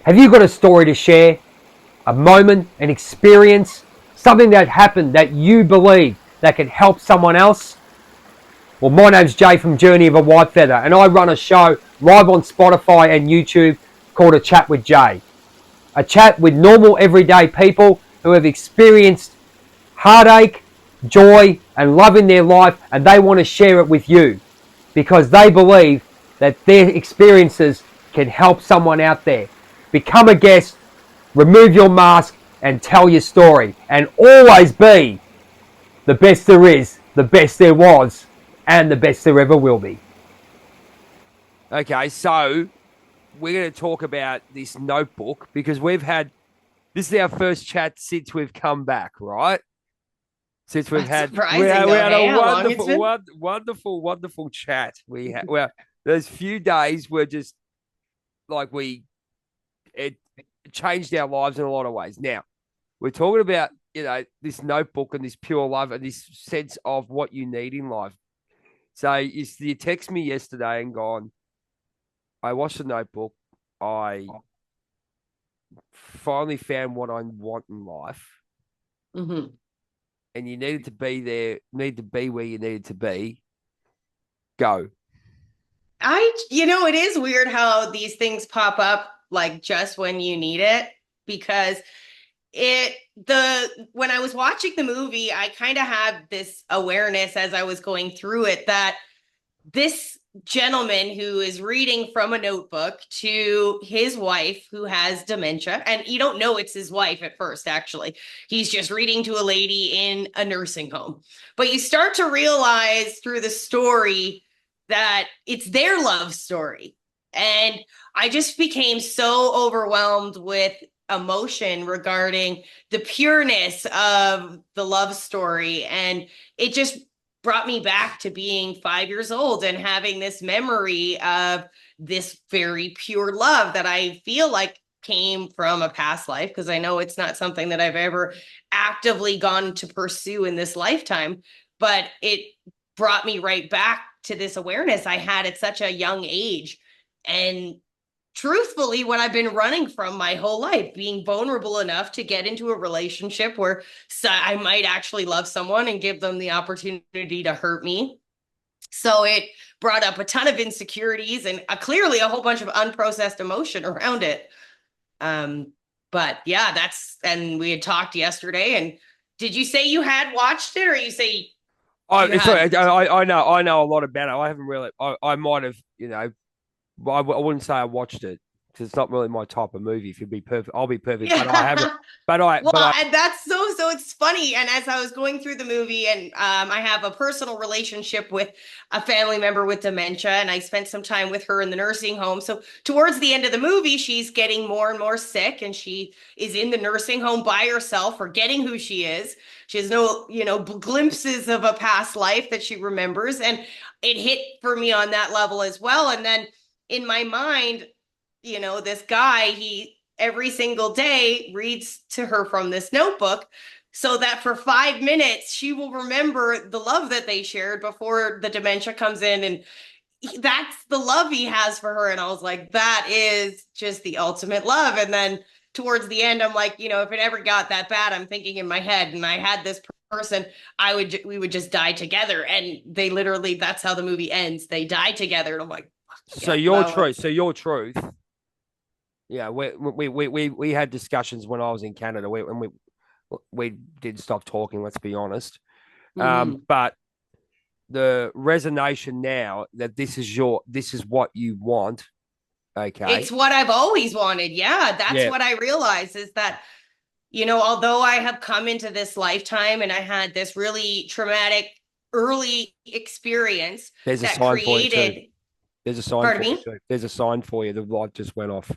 Have you got a story to share? A moment, an experience, something that happened that you believe that can help someone else? Well, my name's Jay from Journey of a Whitefeather, and I run a show live on Spotify and YouTube called A Chat with Jay. A chat with normal, everyday people who have experienced heartache, joy, and love in their life, and they want to share it with you because they believe that their experiences can help someone out there. Become a guest, remove your mask, and tell your story, and always be the best there is, the best there was, and the best there ever will be. Okay, so we're going to talk about this notebook because this is our first chat since we've come back, right? Since we've had a wonderful chat. Well, those few days were just like it changed our lives in a lot of ways. Now, we're talking about, this notebook and this pure love and this sense of what you need in life. So you text me yesterday and gone, I watched the notebook. I finally found what I want in life. Mm-hmm. And you needed to be there, need to be where you needed to be. Go. It is weird how these things pop up like just when you need it, because when I was watching the movie, I kind of had this awareness as I was going through it that this gentleman who is reading from a notebook to his wife who has dementia, and you don't know it's his wife at first, actually. He's just reading to a lady in a nursing home. But you start to realize through the story that it's their love story. And I just became so overwhelmed with emotion regarding the pureness of the love story. And it just brought me back to being 5 years old and having this memory of this very pure love that I feel like came from a past life, because I know it's not something that I've ever actively gone to pursue in this lifetime, but it brought me right back to this awareness I had at such a young age. And truthfully, what I've been running from my whole life, being vulnerable enough to get into a relationship where I might actually love someone and give them the opportunity to hurt me. So it brought up a ton of insecurities and clearly a whole bunch of unprocessed emotion around it. But yeah, and we had talked yesterday. And did you say you had watched it, or you say? Sorry, I know a lot about it. I haven't really. I might have, I wouldn't say I watched it because it's not really my type of movie. If you'd be perfect, I'll be perfect. Yeah. But I haven't. And that's so it's funny. And as I was going through the movie, and I have a personal relationship with a family member with dementia, and I spent some time with her in the nursing home. So towards the end of the movie, she's getting more and more sick, and she is in the nursing home by herself, forgetting who she is. She has no, glimpses of a past life that she remembers. And it hit for me on that level as well. And then in my mind, this guy, he every single day reads to her from this notebook so that for 5 minutes she will remember the love that they shared before the dementia comes in. And that's the love he has for her. And I was like, that is just the ultimate love. And then towards the end, I'm like, if it ever got that bad, I'm thinking in my head, and I had this person, we would just die together. And they literally, that's how the movie ends. They die together. And I'm like, So your truth. Yeah, we had discussions when I was in Canada. We did stop talking. Let's be honest. But the resonation now that this is what you want. Okay, it's what I've always wanted. Yeah, that's what I realized is that, although I have come into this lifetime and I had this really traumatic early experience there's a sign for you too. There's a sign for you too. There's a sign for you. The light just went off.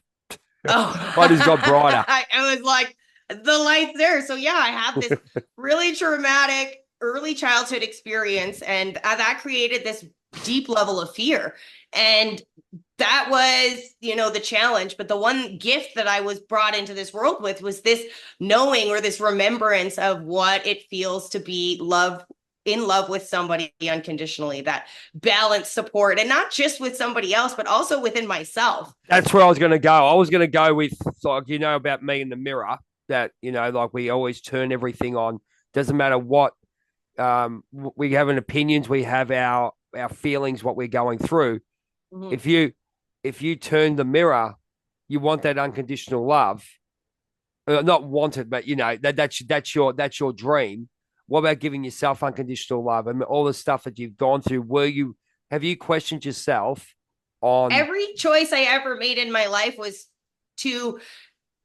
Oh, light has got brighter. I was like, the light's there. So yeah, I have this really traumatic early childhood experience, and that created this deep level of fear. And that was, the challenge. But the one gift that I was brought into this world with was this knowing, or this remembrance of what it feels to be loved in love with somebody unconditionally, that balance support, and not just with somebody else, but also within myself. That's where I was going to go. I was going to go with, like, about me in the mirror, that, like, we always turn everything on. Doesn't matter what, we have an opinions, we have our feelings, what we're going through. Mhm. If you turn the mirror, you want that unconditional love. Not wanted, but that's your dream. What about giving yourself unconditional love? I mean, all the stuff that you've gone through, have you questioned yourself on? Every choice I ever made in my life was to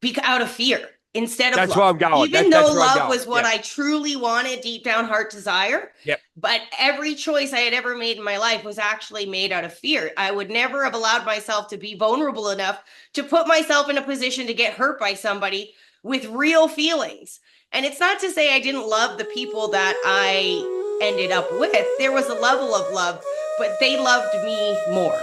be out of fear instead of That's where love. I'm going. Even That's though where I'm love going. was what Yep. I truly wanted, deep down heart desire. Yep. But every choice I had ever made in my life was actually made out of fear. I would never have allowed myself to be vulnerable enough to put myself in a position to get hurt by somebody with real feelings. And it's not to say I didn't love the people that I ended up with. There was a level of love, but they loved me more.